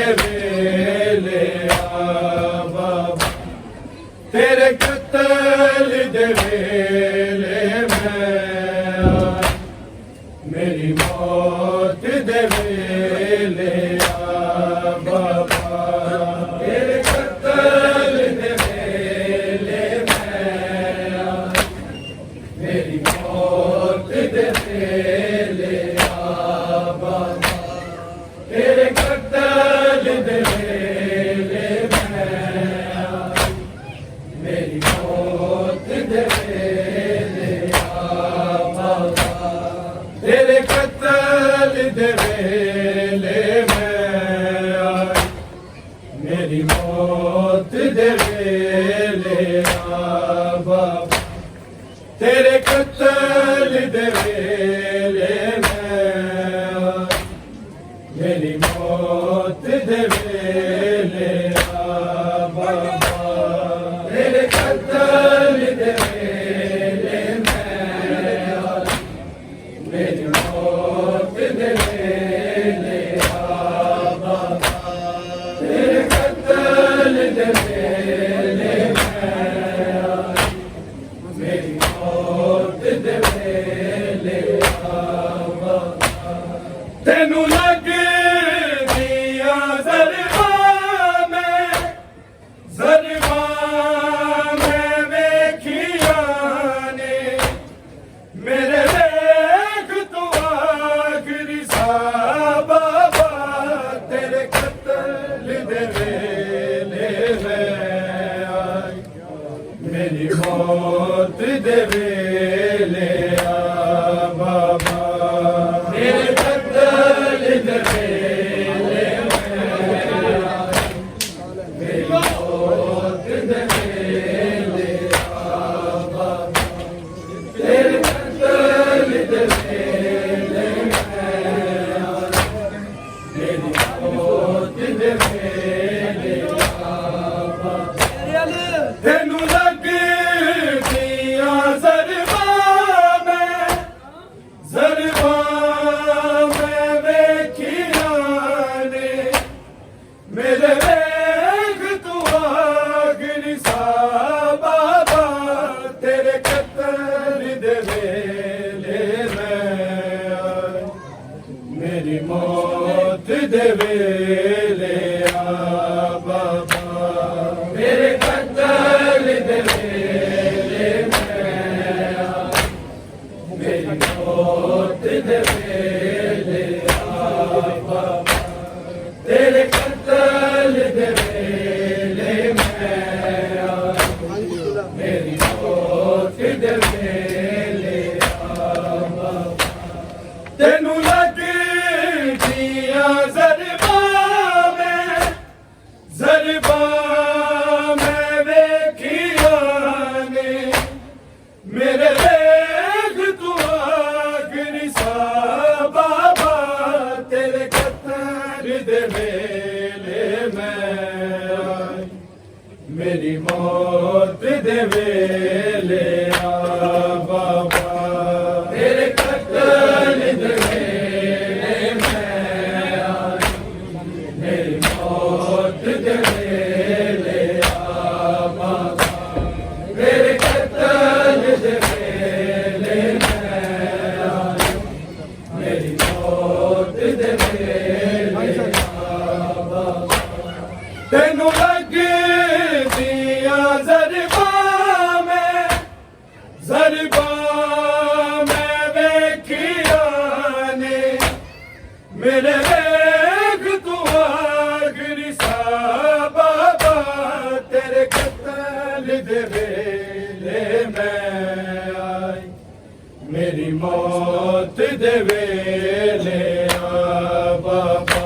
ਦੇ ਵੇਲੇ ਆ ਬਾਬਾ ਤੇਰੇ ਕਤਲ ਦੇ ਵੇਲੇ ਮੈਂ ਆਇਆ ਮੇਰੀ ਮੌਤ ਦੇ ਵੇਲੇ ਆ ਬਾਬਾ ਤੇਰੇ ਕਤਲ ਦੇ ਵੇਲੇ ਮੈਂ ਆਇਆ ਮੇਰੀ ਮੌਤ ਦੇ ਵੇਲੇ ਆ ਬਾਬਾ ਤੇਰੇ ਕਤਲ ਦੇ ਵੇਲੇ ਮੈਂ ਆਇਆ ਮੇਰੀ ਮੌਤ ਦੇ ਵੇਲੇ ਆ ਬਾਬਾ ਤੇਰੇ ਕਤਲ ਦੇ ਵੇਲੇ ਮੈਂ ਆਇਆ ਮੇਰੀ ਮੌਤ ਦੇ ਵੇਲੇ ਆ ਬਾਬਾ ਤੇਰੇ ਕਤਲ ਦੇ ਵੇਲੇ ਮੈਂ ਆਇਆ ਮੇਰੀ ਮੌਤ ਦੇ ਵੇਲੇ ਆ ਬਾਬਾ ਤੇਰੇ ਕਤਲ ਦੇ ਵੇਲੇ ਮੈਂ ਆਇਆ ਮੇਰੀ ਮੌਤ ਦੇ ਵੇਲੇ ਆ ਬਾਬਾ ਤੇਰੇ ਕਤਲ ਦੇ ਵੇਲੇ ਮੈਂ ਆਇਆ ਮੇਰੀ ਮੌਤ ਦੇ ਵੇਲੇ ਆ ਬਾਬਾ ਤੈਨੂੰ ਲੱਗਦੀਆਂ ਜ਼ਰਬਾਂ ਮੈਂ ਵੇਖੀਆਂ ਨੇ ਮੇਰੇ ਵੇਖ ਤੂੰ ਆਖਰੀ ਸਾ ਬਾਬਾ ਤੇਰੇ ਕਤਲ ਦੇ ਵੇਲੇ ਮੈਂ ਆਈ ਮੇਰੀ ਮੌਤ ਦੇ ਵੇਲੇ ਆ ਬਾਬਾ ਤੇਰੇ ਕਤਲ ਦੇ ਵੇਲੇ ਮੈਂ ਆਈ ਮੇਰੀ ਮੌਤ ਦੇ ਵੇਲੇ ਆ ਬਾਬਾ ਤੇਰੇ ਕਤਲ ਦੇ ਵੇਲੇ ਮੈਂ ਆਈ ਮੇਰੀ ਮੌਤ ਦੇ ਵੇਲੇ ਆ ਬਾਬਾ ਤੈਨੂੰ ਲੱਗਦੀਆਂ ਜ਼ਰਬਾਂ ਮੈਂ ਵੇਖੀਆਂ ਨੇ ਮੇਰੇ ਵੇਖ ਤੂੰ ਆਖਰੀ ਸਾ ਬਾਬਾ ਤੇਰੇ ਕਤਲ ਦੇ ਵੇਲੇ ਮੈਂ ਆਈ ਮੇਰੀ ਮੌਤ ਦੇ ਵੇਲੇ ਆ ਬਾਬਾ ਮੇਰੇ ਕਤਲ ਦੇ ਵੇਲੇ ਮੈਂ ਆਈ ਮੇਰੀ ਮੌਤ ਦੇ ਵੇਲੇ ਆ ਬਾਬਾ ਤੇਰੇ ਕਤਲ ਦੇ ਵੇਲੇ ਮੈਂ ਆਈ ਮੇਰੀ ਮੌਤ ਦੇ ਵੇਲੇ ਆ ਬਾਬਾ ਤੈਨੂੰ ਲੱਗਦੀਆਂ ਜ਼ਰਬਾਂ ਮੈਂ ਵੇਖੀਆਂ ਨੇ ਮੇਰੇ ਵੇਖ ਤੂੰ ਆਖਰੀ ਸਾ ਬਾਬਾ ਤੇਰੇ ਕਤਲ ਦੇ ਵੇਲੇ ਮੈਂ ਆਈ ਮੇਰੀ ਮੌਤ ਦੇ ਵੇਲੇ ਆ ਬਾਬਾ ਤੇਰੇ ਕਤਲ ਦੇ ਵੇਲੇ ਮੈਂ ਆਈ ਮੇਰੀ ਮੌਤ ਦੇ ਵੇਲੇ ਆ ਬਾਬਾ ਤੇਰੇ ਕਤਲ ਦੇ ਵੇਲੇ ਮੈਂ ਆਈ ਮੇਰੀ ਮੌਤ ਦੇ ਵੇਲੇ ਆ ਬਾਬਾ ਤੈਨੂੰ ਲੱਗਦੀਆਂ ਜ਼ਰਬਾਂ ਮੈਂ ਵੇਖੀਆਂ ਨੇ ਮੇਰੇ ਵੇਖ ਤੂੰ ਆਖਰੀ ਸਾ ਬਾਬਾ ਤੇਰੇ ਕਤਲ ਦੇ ਵੇਲੇ ਮੈਂ ਆਈ ਮੇਰੀ ਮੌਤ ਦੇ ਵੇਲੇ ਆ ਬਾਬਾ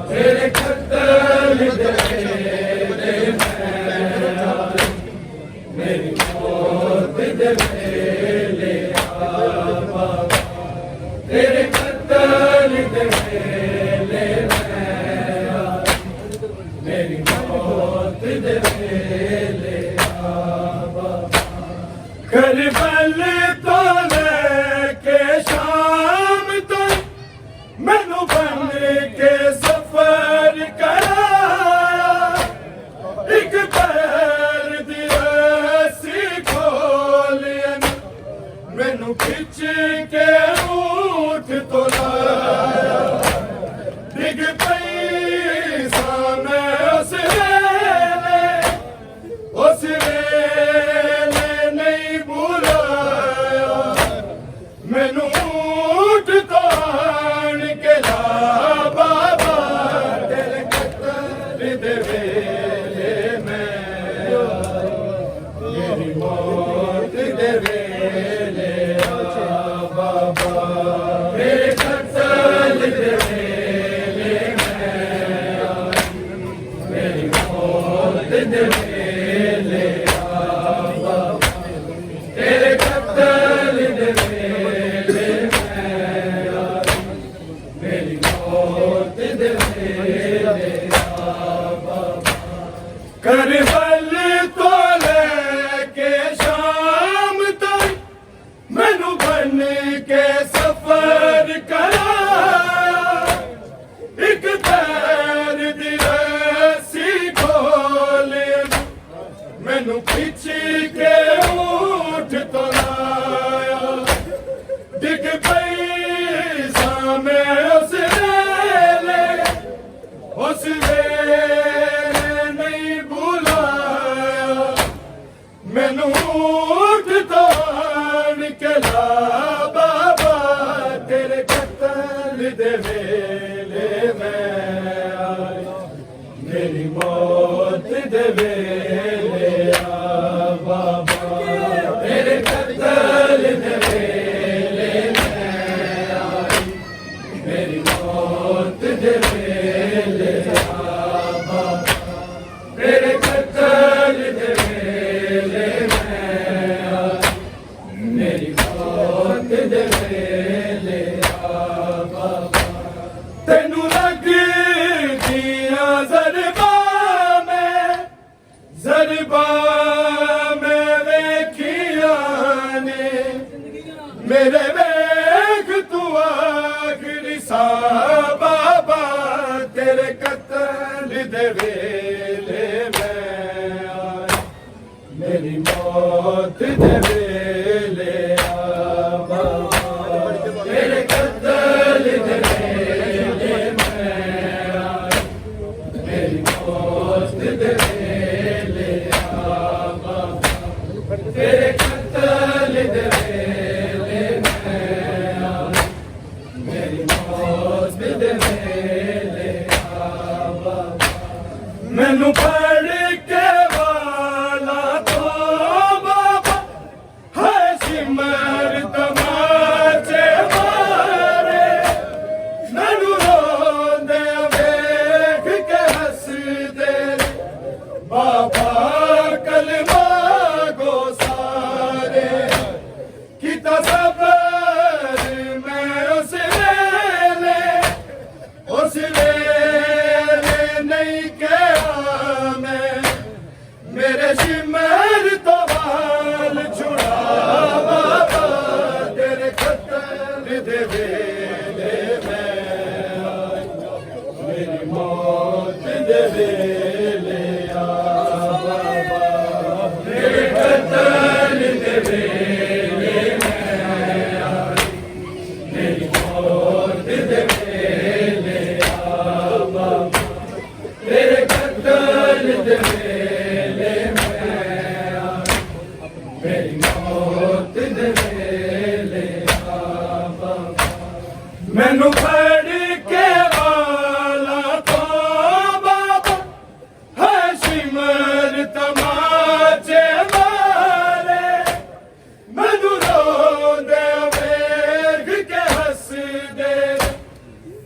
ਤੇਰੇ ਕਤਲ ਦੇ ਵੇਲੇ ਮੈਂ ਆਈ ਮੇਰੀ ਮੌਤ ਦੇ ਵੇਲੇ ਆ ਬਾਬਾ ਤੇਰੇ ਕਤਲ ਦੇ ਵੇਲੇ ਮੈਂ ਆਈ ਮੇਰੀ ਮੌਤ ਦੇ ਵੇਲੇ ਆ ਬਾਬਾ ਕਰਬਲ ਤੋਂ ਲੈ ਕੇ ਸ਼ਾਮ ਤੱਕ ਮੈਨੂੰ ਬਨ ਕੇ ਸਫਰ ਕਰ दे वेले मैं मेरी मौत दे वेले बाबा मेरे कत्ल दे वेले मैं मेरी मौत दे वेले बाबा तेरे कत्ल दे वेले मेरी मौत दे वेले करबल तो लेके शाम तक मैनू बन के सफर कराया एक पैर दी रस्सी खोले मैनू खिंच के ऊठ तो लाया डिग पई सां मैं उस वेले नहीं बुलाया मैनू ऊठ तो निकला बाबा तेरे कत्ल दे वेले मैं आया मेरी मौत दे वेले बाबा तेरे कत्ल दे वेले मैं आया मेरी मौत दे वेले बाबा तेरे कत्ल दे वेले मैं आया मेरी मौत दे वेले बाबा तेनू लग दिया ज़रबा मैं वेखिया ने मेरे वेख तू आखिरी सा बाबा तेरे कत्ल दे वेले मैं आया मेरी मौत दे वेले बाबा तेरे कत्ल दे वेले मैं आया मेरी मौत दे वेले बाबा तेरे कत्ल दे वेले मैं आया मेरी मौत दे वेले बाबा मैनू पढ़ के वाला तो बाबा है सिमर तमाचे मारे मैनू रोंदे वेख के हंस दे बाबा कलमा गो सारे किता सबर मैं उस वेले नहीं कहा मैं मेरे सिमर तो बाल छुड़ा बाबा तेरे कत्ल दे वेले मैं आया मेरी मौत दे वेले बाबा तेरे कत्ल दे वेले मैं आया मेरी मौत दे वेले बाबा तेरे कत्ल दे वेले मैं आया मेरी मौत दे वेले बाबा मैनू फड़ के वाला तो बाबा है सिमर तमाचे मारे मैनू रोंदे वेख के हंस दे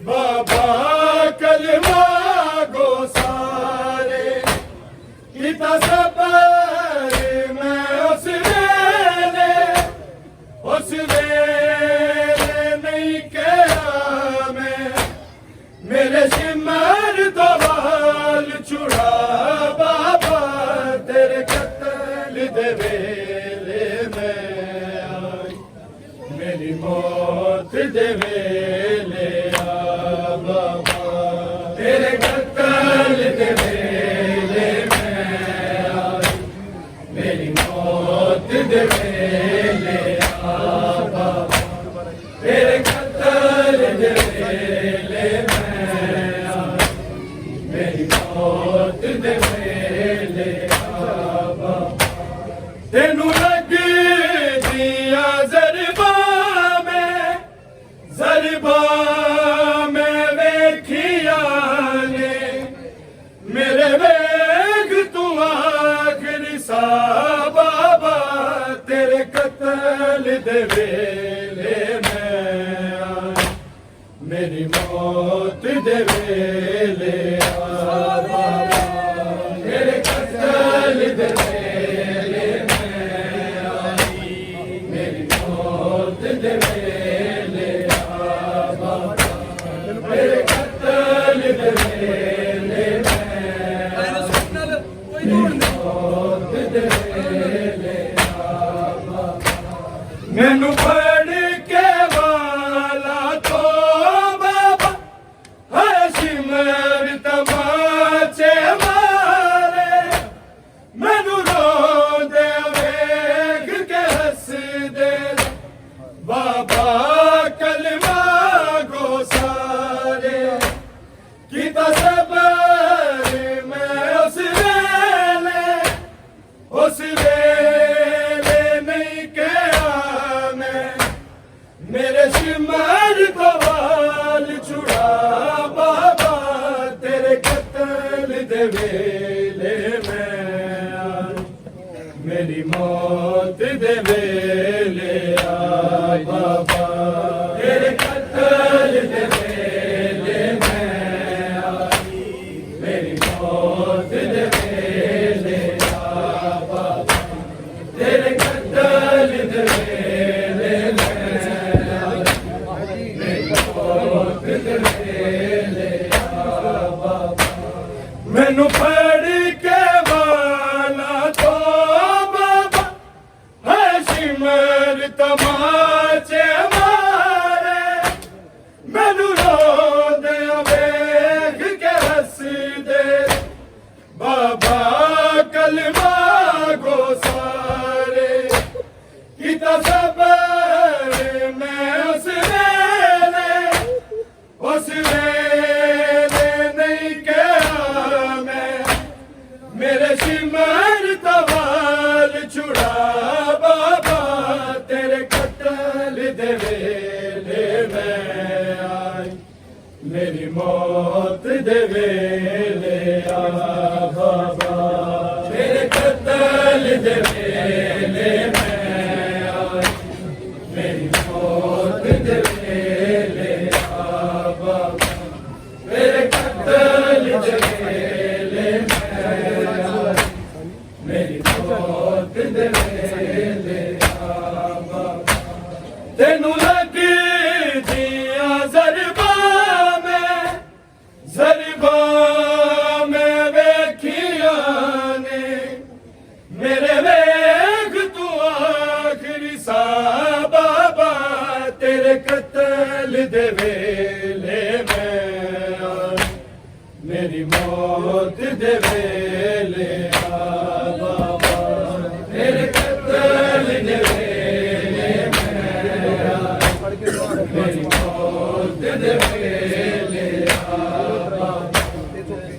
बाबा कलमा गो सारे किता सबर मैं उस वेले नहीं कहा मैं मेरे सिमर तो बाल छुड़ा बाबा तेरे कत्ल दे वेले मैं आई मेरी मौत दे वेले बाबा तेरे कत्ल दे वेले मैं आई मेरी मौत दे वेले बाबा तेरे कत्ल दे वेले मैं आई मेरी मौत दे वेले बाबा तेनू लग दिया ज़रबा मैं वेखिया ने मेरे मेरी मौत दे वेले आ बाबा मेरे कत्ल दे वेले मैं आई मेरी मौत दे वेले आ बाबा मेरे कत्ल दे वेले मौत दे वेले आ बाबा मैनू फड़ के वाला तो बाबा हाशिम तमाचे मारे मैनू रोंदे वेख के हस दे बाबा कलमा गो सारे कीता सबर मैं उस वेले नहीं कहा मैं मेरे शिमर को वाल छुड़ा बाबा तेरे कत्ल दे वेले मैं आई मेरी मौत दे वेले आ बाबा तेरे कत्ल दे वेले मैं आई मेरी मौत दे वेले आ बाबा तेरे कत्ल दे वेले मैनू फड़ के वाला तो बाबा हाशिम तमाचे मारे मैनू रोंदे वेख के हस दे बाबा कलमा गो सारे कीता सबर मैं उस वेले नहीं कहा मैं मेरे शिमर तवाल छुड़ा बाबा तेरे कत्ल दे वेले मैं आई मेरी मौत दे वेले आ बाबा तेरे कत्ल दे वेले मैं आई मेरी मौत दे वेले आ बाबा मेरे कत्ल दे वेले मैं आई मेरी मौत दे वेले आ बाबा तेनू लगी दिया जरबा में वेखिया ने मेरे वेख तू आखिरी सा बाबा तेरे कत्ल दे वेले मैं आई मेरी मौत दे वेले आ बाबा तेरे कत्ल दे वेले मैं आई मेरी मौत दे वेले आ बाबा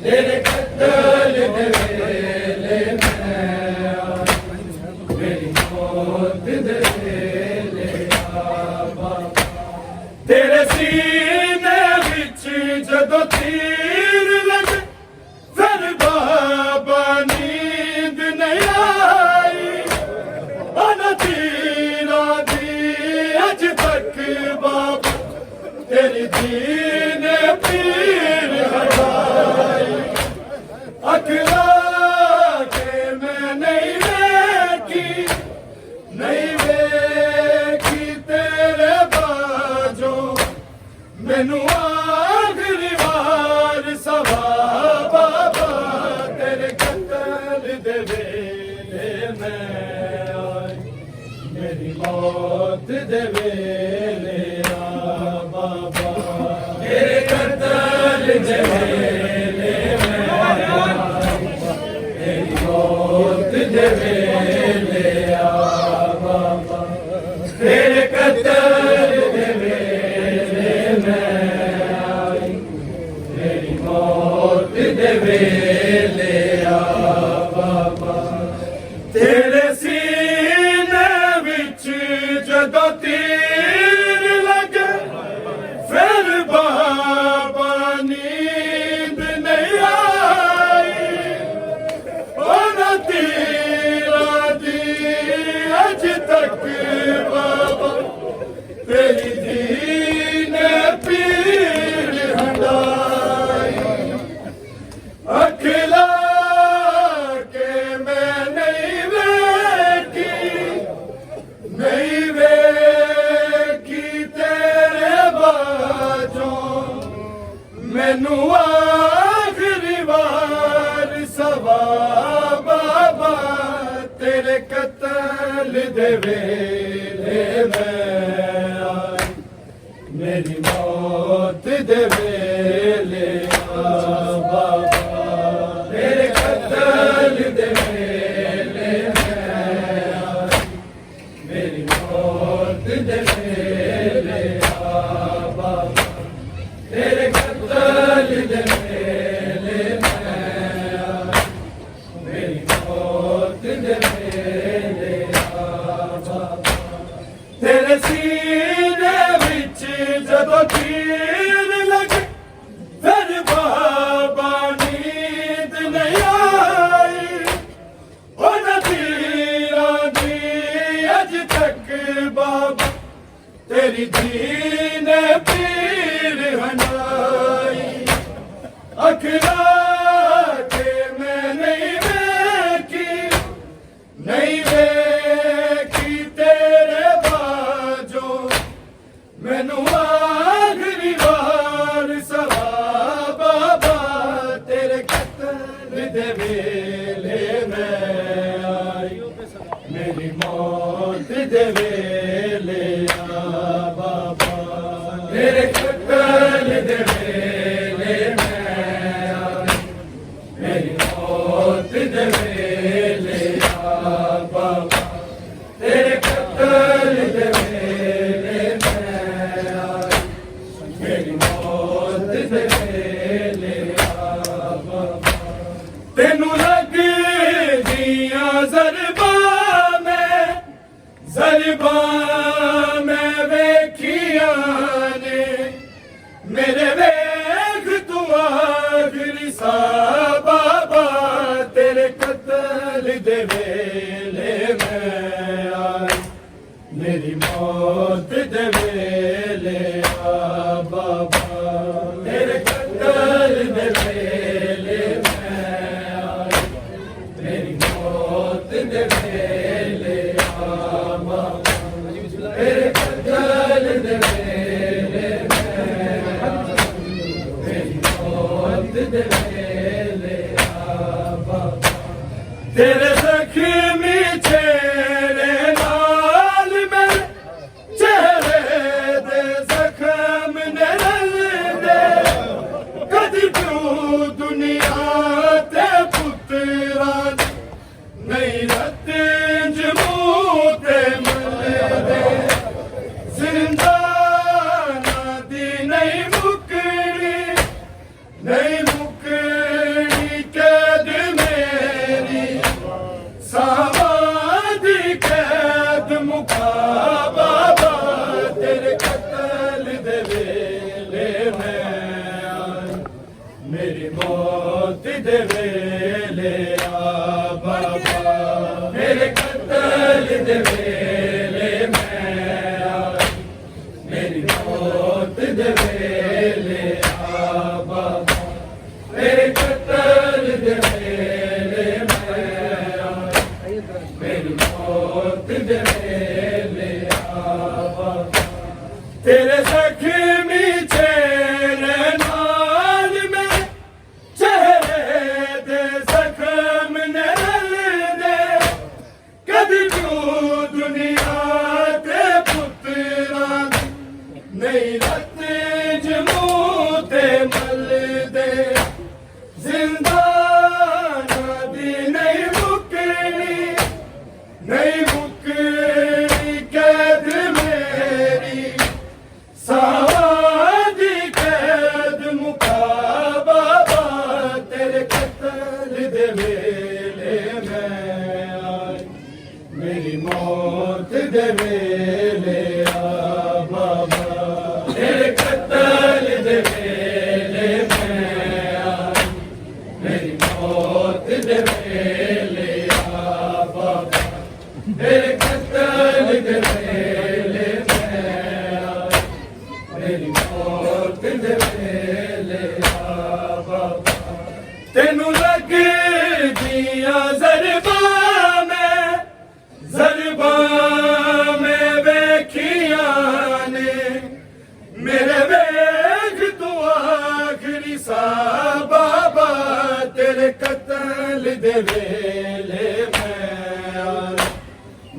तेरे कत्ल दे वेले मैं आई मेरी मौत दे वेले आ बाबा तेरे सीने विच जदों तीर लगे फिर बाबा नींद नहीं आई अना तीरा दी अज तक बाबा तेरी दीन पीर हटाई अखला के मैं नहीं वेखी तेरे बाजो मैनू आखिरी वार सवा बाबा तेरे कत्ल दे वेले मैं आई मेरी मौत दे वेले आ बाबा तेरे कत्ल दे वेले मैं आई मेरी मौत दे वेले आ बाबा तेरे कत्ल दे वेले मैं आई मेरी मौत दे वेले आ बाबा तेरे सीने विच जदों तीर लगे फिर बाबा नींद नहीं आई ओ तीरा दी अज तक बाबा तेरी दीन पीर अखिला के मैं नहीं वेखी तेरे बाजों मैनू आखिरी बार सवा बाबा तेरे कत्ल दे वेले मैं आई मेरी मौत दे वेले बाबा तेरे कत्ल दे वेले मैं आई मेरी मौत दे वेले बाबा तेरे कत्ल दे वेले मैं आई मेरी मौत दे वेले बाबा तेरे सीने विच जदों तीर लगे फिर बाबा नींद नहीं आई उन्हां तीरां दी अज तक बाबा तेरी जी ने पीर हंडाई अखिला के मैं नहीं वेखी तेरे बाजों मैनू आखिरी बार सवा बाबा तेरे कत्ल दे वेले मैं आई मेरी मौत दे वेले बाबा तेरे कत्ल दे वेले मैं आई मेरी मौत दे वेले बाबा तेरे कत्ल दे वेले मैं आई मेरी मौत दे वेले बाबा तेनू लग दियां ज़रबां मैं वेखियां ने मेरे वेख तू आखिरी सा बाबा तेरे कत्ल दे वेले मैं आई मेरी मौत दे वेले बाबा तेरे कत्ल दे वेले मैं आई मेरी मौत दे वेले बाबा तेरे कत्ल दे वेले मैं आई मेरी मौत दे वेले बाबा तेरे ज़ख्मी चेहरे नाल मेरे चेहरे दे ज़ख्म ने रलदे कदी क्यों दुनिया ते पुत्रा नहीं रते जमूं ते मलदे जिंदाना दी नहीं मुकनी कैद मेरी सावादी कैद मुका बाबा तेरे कत्ल दे वेले मैं आई मेरी मौत दे वेले बाबा मेरे कत्ल दे वेले मैं आई मेरी मौत दे वेले बाबा मेरे कत्ल दे वेले मैं आई मेरी मौत दे वेले बाबा तेरे ज़ख्मी चेहरे नाल मेरे चेहरे दे ज़ख्म ने रलदे कदी क्यों दुनिया ते पुत्रा नहीं रते जमूं ते मलदे जिंदाना दी नहीं मुकनी कैद मेरी सावादी कैद मुका बाबा तेरे कत्ल दे वेले मैं आई मेरी मौत दे वेले बाबा तेरे कत्ल दे वेले मैं आई मेरी मौत दे वेले बाबा तेरे कत्ल दे वेले मैं आई मेरी मौत दे वेले बाबा तेनू तेनू लगदियां ज़रबां में वेखियां ने मेरे वेख तू आखरी सा बाबा तेरे कत्ल दे वेले मैं आया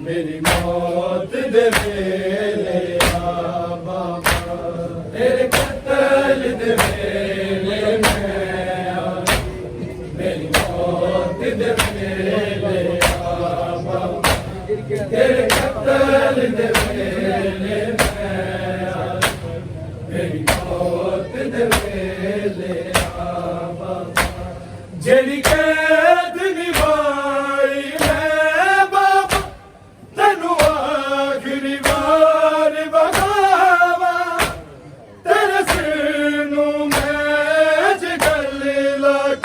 मेरी मौत दे वेले आ बाबा तेरे कत्ल दे वेले मैं आया मेरी मौत दे वेले आ बाबा तेरे कत्ल दे वेले मैं आया मेरी मौत दे वेले आ बाबा जेड़ी कैद निभाई मैं बाबा तेनू आखिरी बार बगावा तेरे सिर नू मैं च गल लग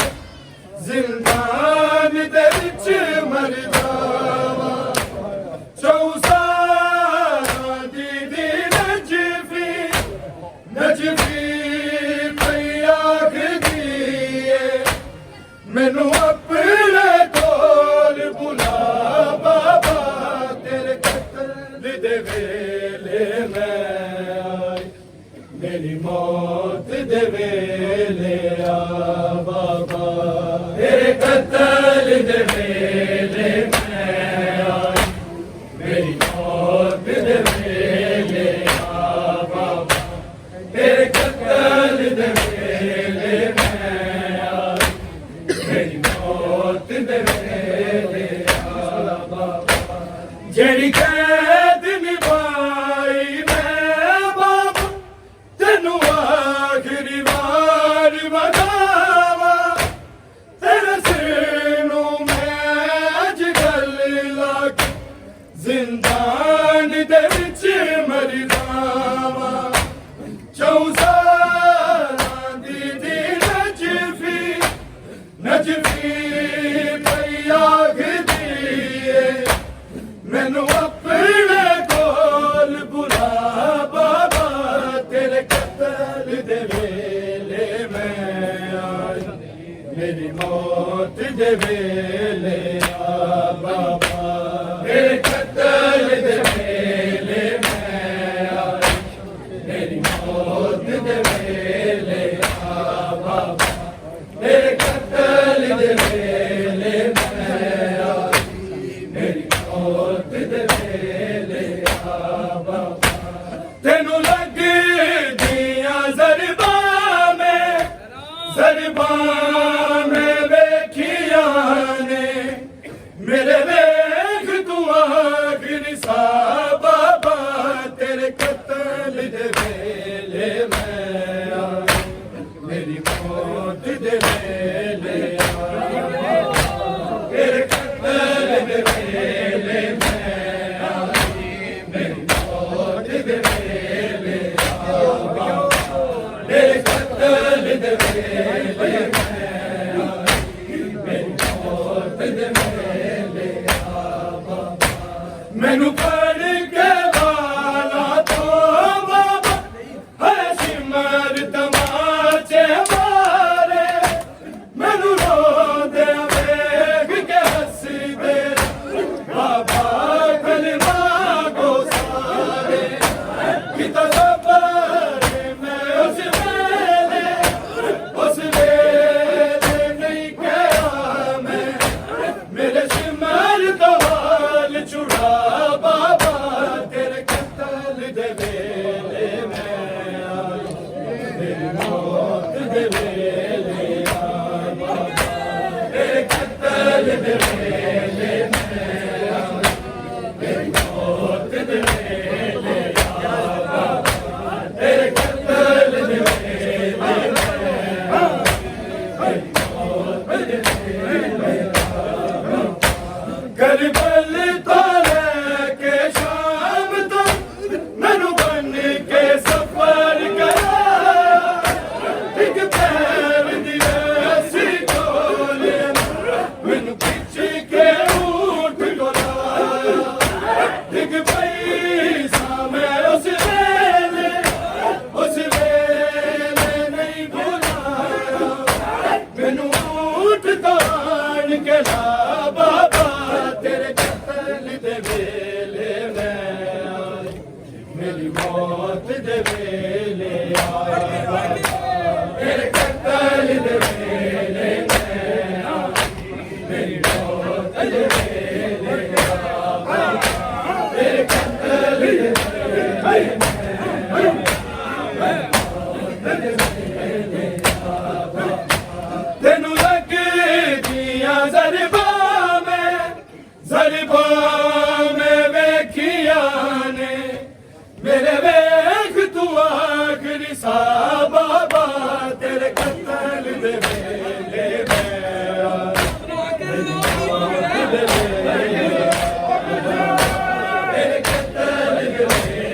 जिंदान दे विच मर जावा चौसारा दी नजफी पई आखदी मैनू अपने कोल बुला बाबा तेरे कत्ल दे वेले मैं आई मेरी मौत दे वेले आ बाबा तेरे कत्ल दे वेले मैं आई मेरी मौत दे वेले आ बाबा तेरे कत्ल दे वेले मैं आई मेरी मौत दे वेले आ बाबा जेड़ी कैद निभाई मैं बाबा तेनू आखिरी बार बगावा तेरे सिर नू मैं अज गल लग जिंदान दे विच मर जावा चौसारा दी नजफी पई आखदी मैनू अपने कोल बुला बाबा तेरे कत्ल दे वेले मैं आई मेरी मौत दे वेले आ बाबा तेरे कत्ल दे वेले मैं आई मेरी मौत दे वेले आ बाबा तेरे कत्ल दे वेले मैं आई मेरी मौत दे वेले आ बाबा तेनू लगदियां ज़रबां में वेखियां ने मेरे वेख तू आखिरी सा बाबा तेरे कत्ल दे वेले मैं आई मेरी मौत दे वेले आ तेरे कत्ल दे वेले मैं आई मेरी मौत दे वेले आ तेरे कत्ल दे वेले मैं आई मेरी मौत दे वेले आ मैनू पढ़ के वाला तो बाबा है सिमर तमाचे मारे मैनू रो दे वेख के हंसदे बाबा कलमा को सारे किता सबर मैं उस वेले नहीं कहा मैं मेरे सिमर तो हाल छुड़ा बाबा तेरे कत्ल दे वेले मैं आई मेरी मौत दे वेले आ बाबा तेरे कत्ल दे वेले मैं आई मेरी मौत दे वेले आ बाबा तेरे कत्ल दे वेले मैं आई मेरी मौत दे वेले करबल तो लेके शाम तक मैनू बन के सफर करा एक पैर दी रस्सी खोले मैनू खिच गया बाबा तेरे कत्ल दे वेले मैं आई मेरी मौत दे वेले आया तेरे कत्ल दे वेले मैं आई मेरी मौत दे वेले आया तेरे कत्ल दे वेले तेनू लगे दिया ज़रबा में वेखिया ने मेरे वेख तू आखिरी सा बाबा तेरे कत्ल दे वेले मैं आई तेरे कत्ल दे वेले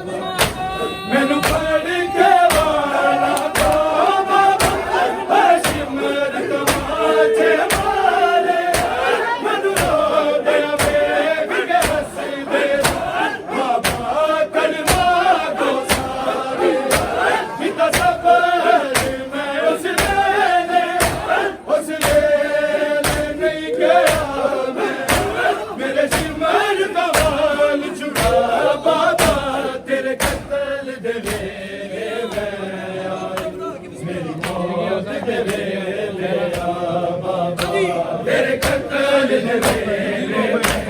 मैनू पढ़ के वाला बाबा सिमरत माथे मारे मैनू रो दिया वेख के हसदे बाबा कलमा को सारे पिता सबर मैं उस लेने नहीं गया मैं मेरे सिमर का वाल छुड़ा बाबा तेरे कत्ल दे वेले मैं आई मेरी मौत दे वेले आ बाबा तेरे कत्ल दे वेले मैं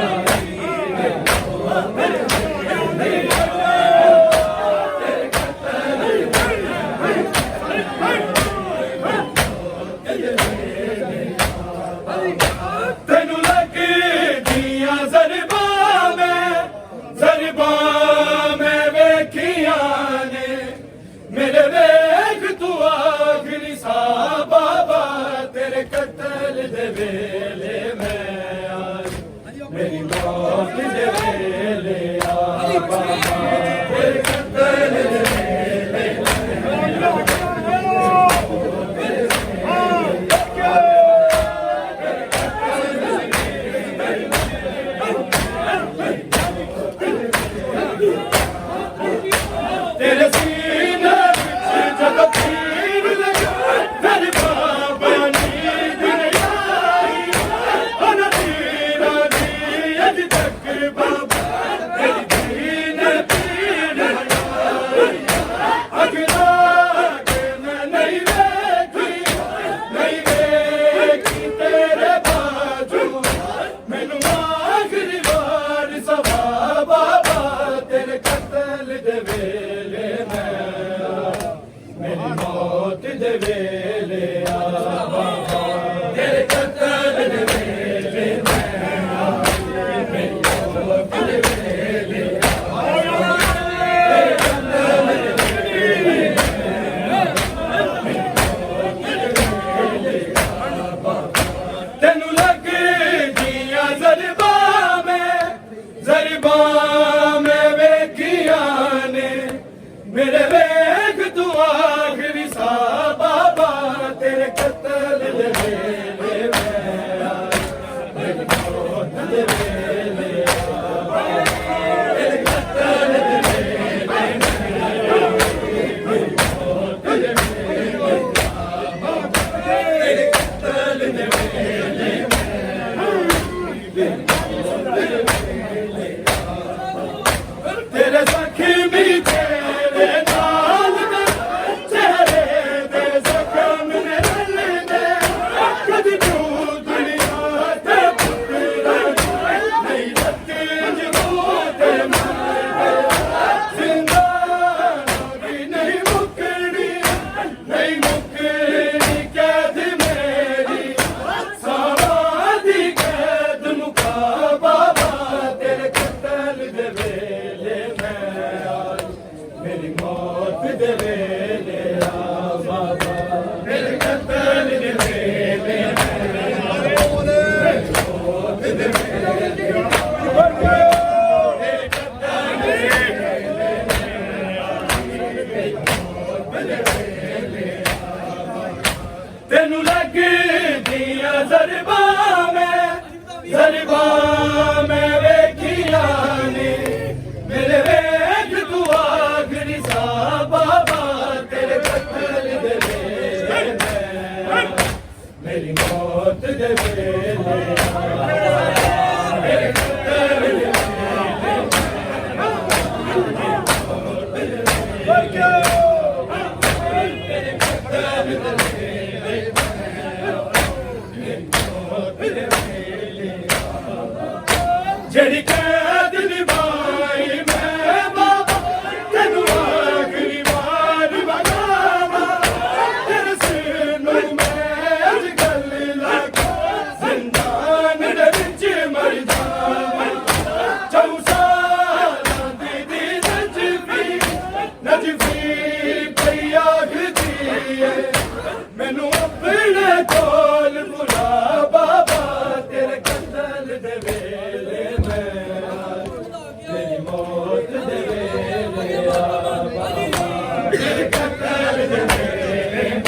आई मेरी मौत दे वेले तेरे कत्ल दे वेले तेनू लगे दिया ज़रबा में वेखिया ने मेरे वेख तू आखिरी सा बाबा तेरे कत्ल दे वेले मैं आई मेरी मौत दे वेले आ बाबा तेरे कत्ल दे वेले तेरे सीने विच जब तीर लगा तेरे बाबा नींद नहीं आई उन तीरां दी अज तक बाबा तेरी दीन पीड़ हटाई अगला के मैं नहीं वेखी तेरे बाजू मैनू आखिरी वार सवा बाबा तेरे कत्ल दे वेले मैं आई मेरी मौत दे वेले आ बाबा तेरे कत्ल दे वेले मैं आई मेरी मौत दे वेले तेरे कत्ल दे वेले तेनू लगे दिया ज़रबा में वेखिया ने मेरे वेख तू आखिरी सा बाबा तेरे कत्ल दे वेले मैं आई मेरी मौत दे वेले आ तेरे कत्ल दे वेले मैं आई मेरी मौत दे वेले आ बाबा तेरे कत्ल दे वेले मैं आई मेरी मौत दे वेले तेरे ज़ख्मी तेरे नाल दे चेहरे दे ज़ख्म ने रल दे कदी तू दुनिया ते पुत्रा नहीं रखी जबूत मारे जिंदा भी नहीं मुकड़ी कैद मेरी सारा दी कैद मुका ਜਿਹੜੀ ਕੈਦ ਨਿਭਾਈ ਮੈਂ ਬਾਬਾ ਤੈਨੂੰ ਆਖਰੀ ਵਾਰ ਵਗਾਵਾਂ ਤੇਰੇ ਸਿਰ ਨੂੰ ਮੈਂ ਅੱਜ ਗੱਲ ਲਗਾ ਜ਼ਿੰਦਾਨ ਦੇ ਵਿੱਚ ਮਰ ਜਾਵਾਂ ਚੌਸਾਲਾਂ ਦੀ ਨਜਫੀ ਪਈ ਆਖਦੀ ਏ ਮੈਨੂੰ ਆਪਣੇ ਕੋਲ ਬੁਲਾ ਬਾਬਾ ਤੇਰੇ ਕਤਲ ਦੇ ਵੇਲੇ ਮੈਂ ਤੇਰੀ ਮੌਤ ਦੇ ਵੇਲੇ ਆ ਬਾਬਾ ਤੇਰੇ ਕਤਲ ਦੇ ਵੇਲੇ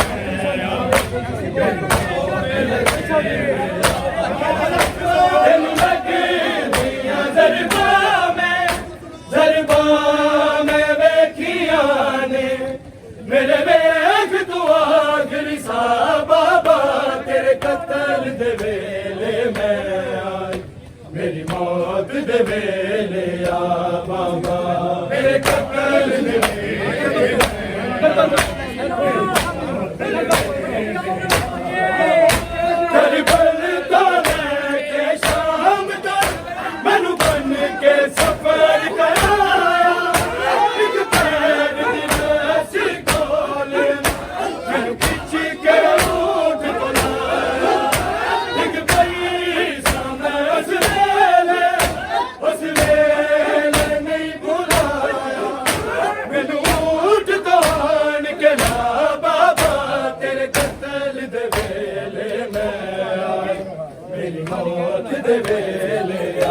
ਤੈਨੂੰ ਲੱਗਦੀਆਂ ਜ਼ਰਬਾਂ ਮੈਂ ਵੇਖੀਆਂ ਨੇ ਮੇਰੇ ਵੇਖ ਤੂੰ ਆਖਰੀ ਸਾਹ ਬਾਬਾ ਤੇਰੇ ਕਤਲ ਦੇ ਵੇਲੇ ਮੈਂ ਆਈ ਮੇਰੀ ਮੌਤ ਦੇ ਵੇਲੇ ਆ ਬਾਬਾ ਮੇਰੇ ਕਤਲ ਦੇ ਵੇਲੇ ਕਰਬਲ ਤੋਂ ਲੈ ਕੇ ਸ਼ਾਮ ਤੱਕ ਮੈਨੂੰ ਬਨ ਕੇ ਸਫ਼ਰ ਕਰਾਇਆ ਇੱਕ ਪੈਰ ਦੀ ਰੱਸੀ ਕੋਲ ਮੈਨੂੰ ਖਿੱਚ ਕੇ ਊਠ ਬੁਲਾਇਆ ਇੱਕ ਪੈਸਾ ਮੈਂ ਉਸ ਵੇਲੇ ਨਹੀਂ ਭੁਲਾਇਆ ਮੈਨੂੰ ਊਠ ਤਾਣ ਕੇ ਲਾ ਬਾਬਾ ਤੇਰੇ ਕਤਲ ਦੇ ਵੇਲੇ ਮੈਂ ਆਈ ਮੇਰੀ ਮੌਤ ਦੇ ਵੇਲੇ ਆ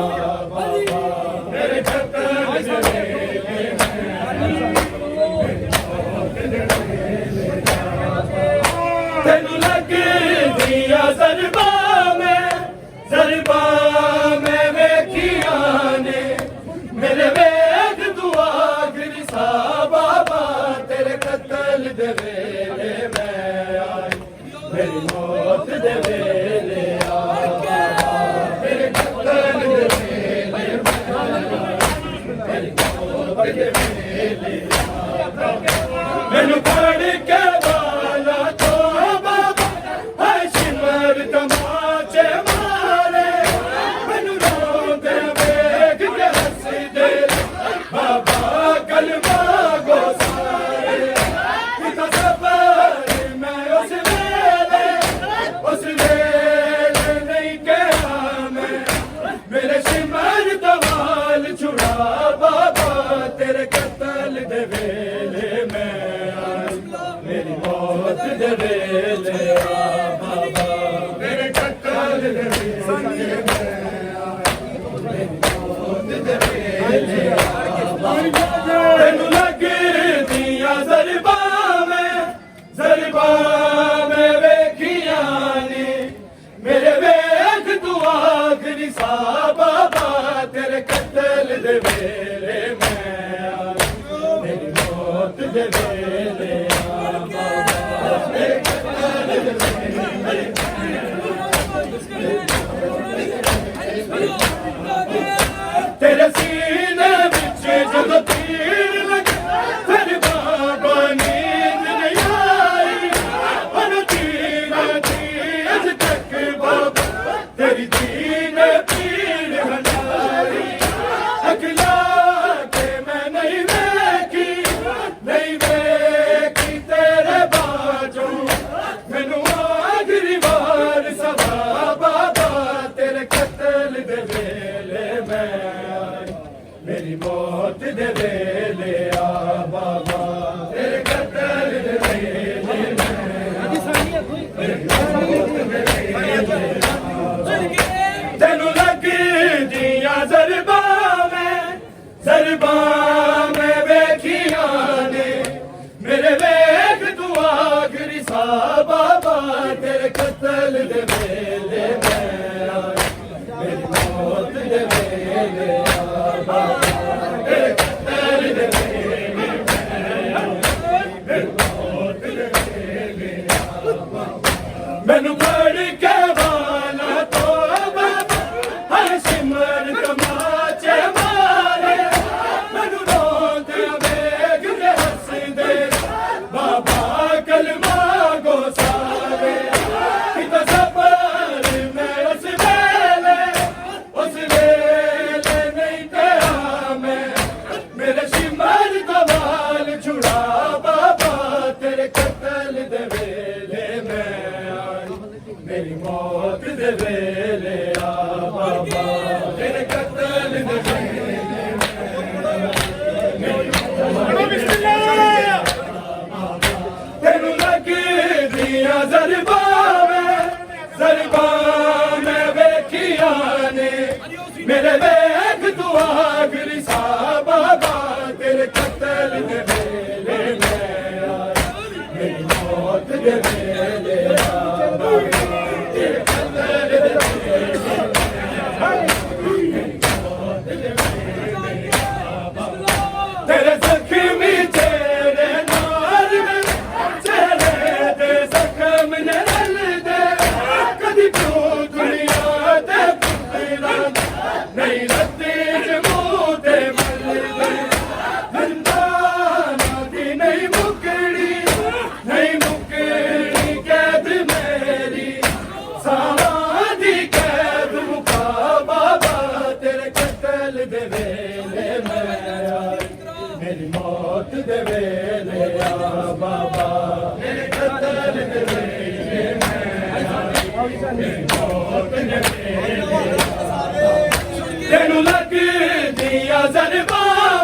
ਬਾਬਾ ਮੇਰੇ ਕਤਲ ਦੇ ਵੇਲੇ ਤੈਨੂੰ ਲੱਗਦੀਆਂ ਜ਼ਰਬਾਂ ਮੈਂ ਵੇਖੀਆਂ ਨੇ ਮੇਰੇ ਵੇਖ ਤੂੰ ਆਖਰੀ ਸਾਹ ਬਾਬਾ ਤੇਰੇ ਕਤਲ ਦੇ ਵੇਲੇ ਮੈਂ ਆਈ ਮੇਰੀ ਮੌਤ ਦੇ ਵੇਲੇ ਆ ਬਾਬਾ ਮੇਰੇ ਕਤਲ ਦੇ ਵੇਲੇ ਮੇਰੀ ਮੌਤ ਦੇ ਵੇਲੇ ਆ ਬਾਬਾ ਮੈਨੂੰ ਫੜ ਕੇ ਬਾਲਾ ਤੋਂ ਬਾਬਾ ਹਾਏ ਸਿਮਰ ਤਮਾਚੇ ਮਾਰੇ ਮੈਨੂੰ ਰੋਂਦੇ ਵੇਖ ਕੇ ਹੱਸਦੇ ਬਾਬਾ ਕਲਮਾ ਗੋਸਾਰੇ ਕਿਤਾ ਸਬਰ ਮੈਂ ਉਸ ਵੇਲੇ ਨਹੀਂ ਕਿਹਾ ਮੈਂ ਮੇਰੇ ਸਿਮਰ ਤਵਾਲ ਛੁੜਾ ਬਾਬਾ ਤੇਰੇ ਕਤਲ ਦੇ ਵੇਲੇ ਮੈਂ ਆਈ ਮੇਰੀ ਮੌਤ ਦੇ ਵੇਲੇ ਆ ਬਾਬਾ ਮੇਰੇ ਕਤਲ ਦੇ ਵੇਲੇ ਮੈਂ ਆਈ ਮੇਰੀ ਮੌਤ ਦੇ ਵੇਲੇ ਆ ਬਾਬਾ ਤੈਨੂੰ ਲੱਗਦੀਆਂ ਜ਼ਰਬਾਂ ਮੈਂ ਵੇਖੀਆਂ ਨੇ ਮੇਰੇ ਵੇਖ ਤੂੰ ਆਖਰੀ ਸਾਹ ਬਾਬਾ ਤੇਰੇ ਕਤਲ ਦੇ ਵੇਲੇ ਮੈਂ ਆਈ ਮੇਰੀ ਮੌਤ ਦੇ ਵੇਲੇ ਆ ਬਾਬਾ ਮੇਰੇ ਕਤਲ ਦੇ ਵੇਲੇ ਤੇਰੇ ਸੀਨੇ ਵਿੱਚ ਜਦੋਂ ਤੀਰ ਲੱਗਾ ਫਿਰ ਬਾਬਾ ਨੀਂਦ ਨਹੀਂ ਆਈ ਉਹਨੂੰ ਤੀਰਾਂ ਦੀ ਅਜ ਤੱਕ ਬਾਬਾ ਤੇਰੀ ਦੀਨ ਪੀੜ ਹੰਡਾਈ ਅਗਲਾ ਕੇ ਮੈਂ ਨਹੀਂ ਵੇਖੀ ਤੇਰੇ ਬਾਝੋਂ ਮੈਨੂੰ ਆਖਰੀ ਵਾਰ ਸਵਾ ਬਾਬਾ ਤੇਰੇ ਕਤਲ ਦੇ ਵੇਲੇ ਮੈਂ ਆਈ ਮੇਰੀ ਮੌਤ ਦੇ ਵੇਲੇ ਆ ਬਾਬਾ ਤੇਰੇ ਕਤਲ ਦੇ ਵੇਲੇ ਤੈਨੂੰ ਲੱਗਦੀਆਂ ਜ਼ਰਬਾਂ ਮੈਂ ਵੇਖੀਆਂ ਨੇ ਮੇਰੇ ਵੇਖ ਤੂੰ ਆਖਰੀ ਸਾਹ ਬਾਬਾ ਤੇਰੇ ਕਤਲ ਦੇ ਵੇਲੇ ਮੈਂ ਆਈ ਮੇਰੀ ਮੌਤ ਦੇ ਵੇਲੇ ਆ ਬਾਬਾ ਤੇਰੇ ਕਤਲ ਦੇ ਵੇਲੇ ਮੈਂ ਆਈ ਮੇਰੀ ਮੌਤ ਦੇ ਵੇਲੇ ਆ ਬਾਬਾ ਮੈਨੂੰ ਫੜ ਕੇ ਵਾਲਾ ਤੋਂ ਬਾਬਾ ਹਰ ਸਿਮਰ ਤਮਾਚੇ ਮਾਰੇ ਮੈਨੂੰ ਰੋਂਦੇ ਵੇਖ ਕੇ ਹੱਸਦੇ ਬਾਬਾ ਕਲਮਾ ਗੋਸਾਰੇ ਕਿਤਾ ਸਬਰ मेरे वेख तू आखिरी सा बाबा तेरे कत्ल दे वेले मैं आया मेरी मौत दे वेले बाबा तेरे कत्ल दे वेले तेरे जख्मी तेरे नाल चेहरे दे जख्म ने रल दे कदी क्यों दुनिया दे पुतला नहीं रत्ती जमूं ते मल दे जिंदाना दी नहीं मुकड़ी कैद मेरी सावां दी कैद मुका बाबा तेरे कत्ल दे वेले मैं आया मेरी मौत दे वेले आ बाबा मेरे कत्ल दे वेले मैं आया मेरी मौत दे वेले तेनू लग दिया ज़रबां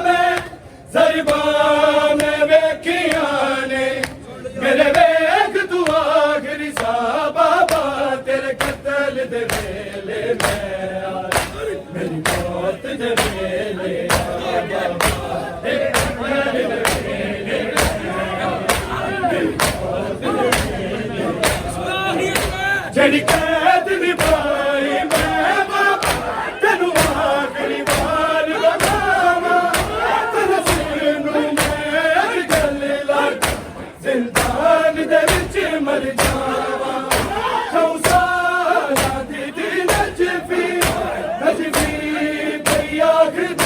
में वेखियां ने मेरे वेख तू आखिरी सा बाबा तेरे कत्ल दे वेले मैं आया मेरी मौत दे वेले आ बाबा तेरे कत्ल दे वेले जेड़ी कैद निभाई मैं बाबा तेनू आखिरी बार लगावा तेरे सिर नूं मैं गल लग जिंदान दे विच मर जावा खौसाला दी नजफी गई आखिर